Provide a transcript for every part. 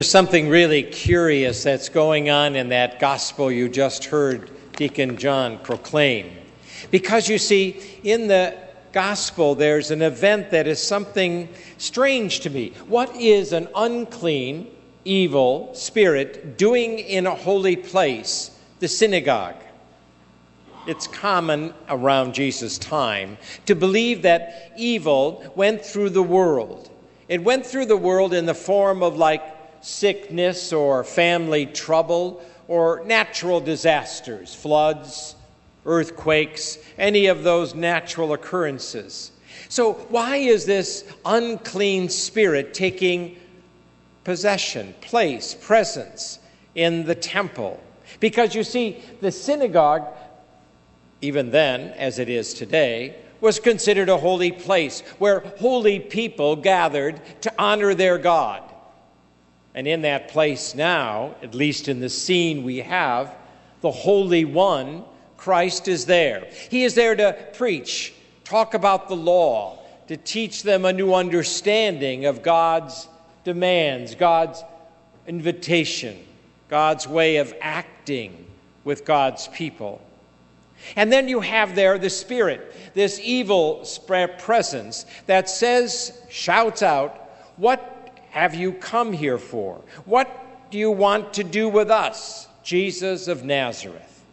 There's something really curious that's going on in that gospel you just heard Deacon John proclaim. Because you see, in the gospel, there's an event that is something strange to me. What is an unclean, evil spirit doing in a holy place, the synagogue? It's common around Jesus' time to believe that evil went through the world. It went through the world in the form of sickness or family trouble or natural disasters, floods, earthquakes, any of those natural occurrences. So why is this unclean spirit taking possession, place, presence in the temple? Because you see, the synagogue, even then, as it is today, was considered a holy place where holy people gathered to honor their God. And in that place now, at least in the scene we have, the Holy One, Christ, is there. He is there to preach, talk about the law, to teach them a new understanding of God's demands, God's invitation, God's way of acting with God's people. And then you have there the Spirit, this evil presence that shouts out, "What have you come here for? What do you want to do with us, Jesus of Nazareth?"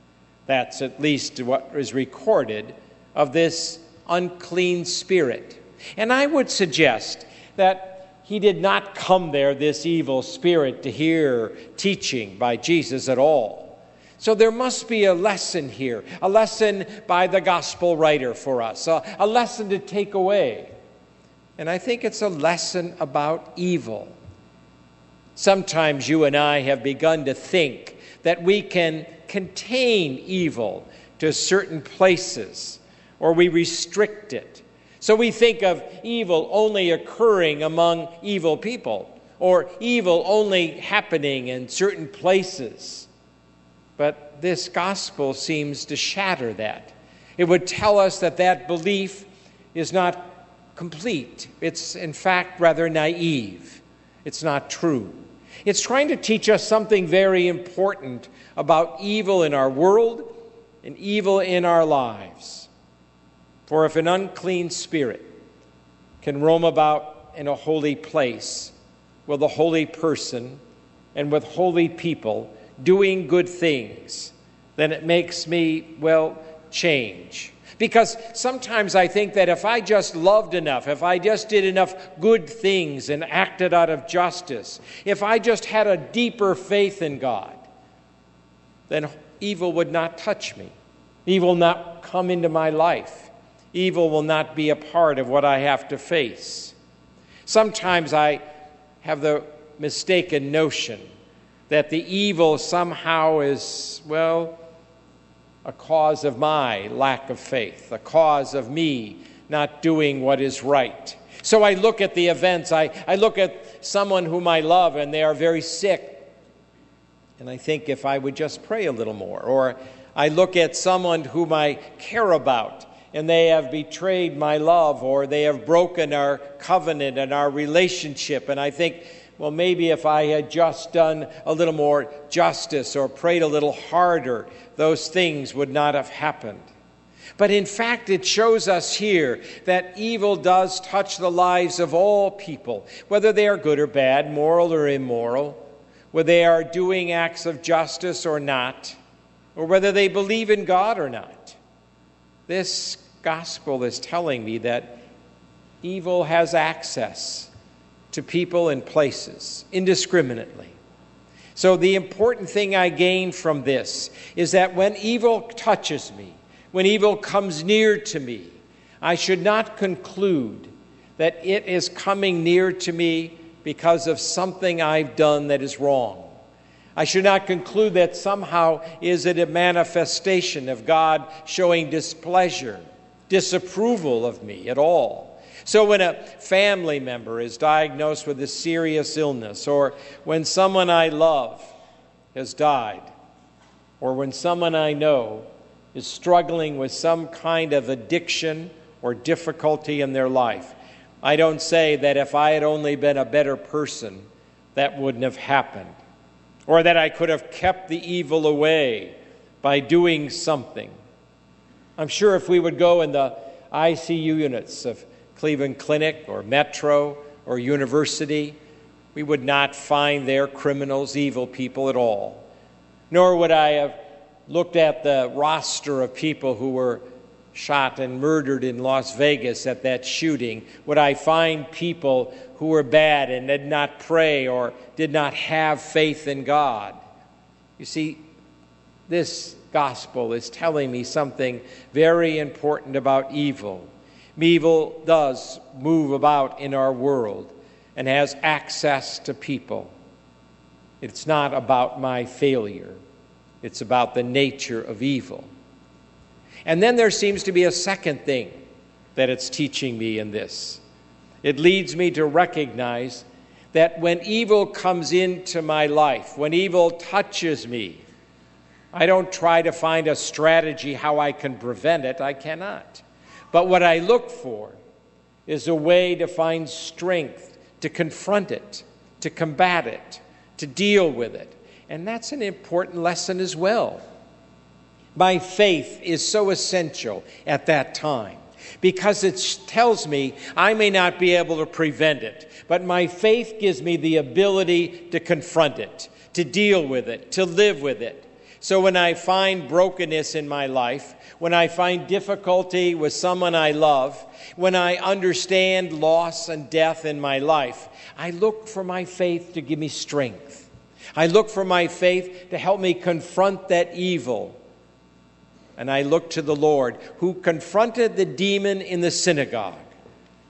That's at least what is recorded of this unclean spirit. And I would suggest that he did not come there, this evil spirit, to hear teaching by Jesus at all. So there must be a lesson here, a lesson by the gospel writer for us, a lesson to take away. And I think it's a lesson about evil. Sometimes you and I have begun to think that we can contain evil to certain places, or we restrict it. So we think of evil only occurring among evil people, or evil only happening in certain places. But this gospel seems to shatter that. It would tell us that that belief is not complete. It's, in fact, rather naive. It's not true. It's trying to teach us something very important about evil in our world and evil in our lives. For if an unclean spirit can roam about in a holy place with a holy person and with holy people doing good things, then it makes me, change. Because sometimes I think that if I just loved enough, if I just did enough good things and acted out of justice, if I just had a deeper faith in God, then evil would not touch me. Evil will not come into my life. Evil will not be a part of what I have to face. Sometimes I have the mistaken notion that the evil somehow is, a cause of my lack of faith, a cause of me not doing what is right. So I look at the events, I look at someone whom I love and they are very sick, and I think if I would just pray a little more. Or I look at someone whom I care about and they have betrayed my love, or they have broken our covenant and our relationship, and I think, maybe if I had just done a little more justice or prayed a little harder, those things would not have happened. But in fact, it shows us here that evil does touch the lives of all people, whether they are good or bad, moral or immoral, whether they are doing acts of justice or not, or whether they believe in God or not. This gospel is telling me that evil has access to people and places indiscriminately. So the important thing I gain from this is that when evil touches me, when evil comes near to me, I should not conclude that it is coming near to me because of something I've done that is wrong. I should not conclude that somehow is it a manifestation of God showing displeasure, disapproval of me at all. So when a family member is diagnosed with a serious illness, or when someone I love has died, or when someone I know is struggling with some kind of addiction or difficulty in their life, I don't say that if I had only been a better person, that wouldn't have happened, or that I could have kept the evil away by doing something. I'm sure if we would go in the ICU units of Cleveland Clinic or Metro or University, we would not find there criminals, evil people at all. Nor would I have looked at the roster of people who were shot and murdered in Las Vegas at that shooting. Would I find people who were bad and did not pray or did not have faith in God? You see, this gospel is telling me something very important about evil. Evil does move about in our world and has access to people. It's not about my failure. It's about the nature of evil. And then there seems to be a second thing that it's teaching me in this. It leads me to recognize that when evil comes into my life, when evil touches me, I don't try to find a strategy how I can prevent it. I cannot. But what I look for is a way to find strength, to confront it, to combat it, to deal with it. And that's an important lesson as well. My faith is so essential at that time because it tells me I may not be able to prevent it, but my faith gives me the ability to confront it, to deal with it, to live with it. So when I find brokenness in my life, when I find difficulty with someone I love, when I understand loss and death in my life, I look for my faith to give me strength. I look for my faith to help me confront that evil. And I look to the Lord who confronted the demon in the synagogue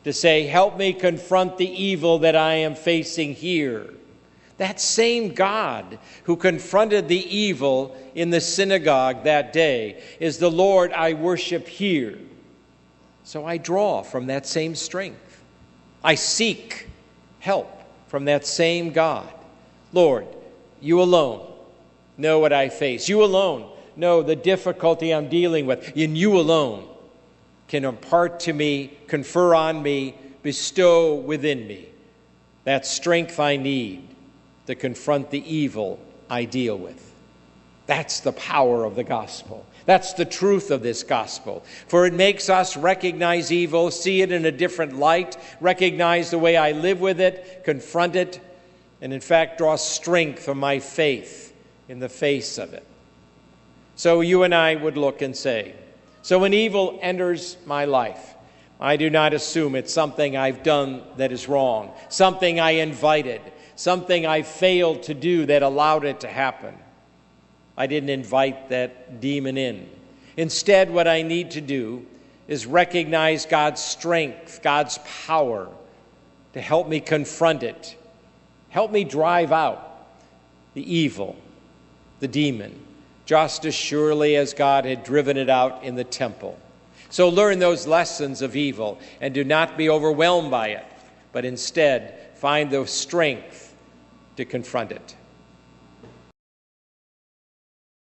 to say, help me confront the evil that I am facing here. That same God who confronted the evil in the synagogue that day is the Lord I worship here. So I draw from that same strength. I seek help from that same God. Lord, you alone know what I face. You alone know the difficulty I'm dealing with. And you alone can impart to me, confer on me, bestow within me that strength I need to confront the evil I deal with. That's the power of the gospel. That's the truth of this gospel. For it makes us recognize evil, see it in a different light, recognize the way I live with it, confront it, and in fact draw strength from my faith in the face of it. So you and I would look and say, so when evil enters my life, I do not assume it's something I've done that is wrong, something I invited, something I failed to do that allowed it to happen. I didn't invite that demon in. Instead, what I need to do is recognize God's strength, God's power to help me confront it, help me drive out the evil, the demon, just as surely as God had driven it out in the temple. So learn those lessons of evil and do not be overwhelmed by it, but instead find the strength to confront it.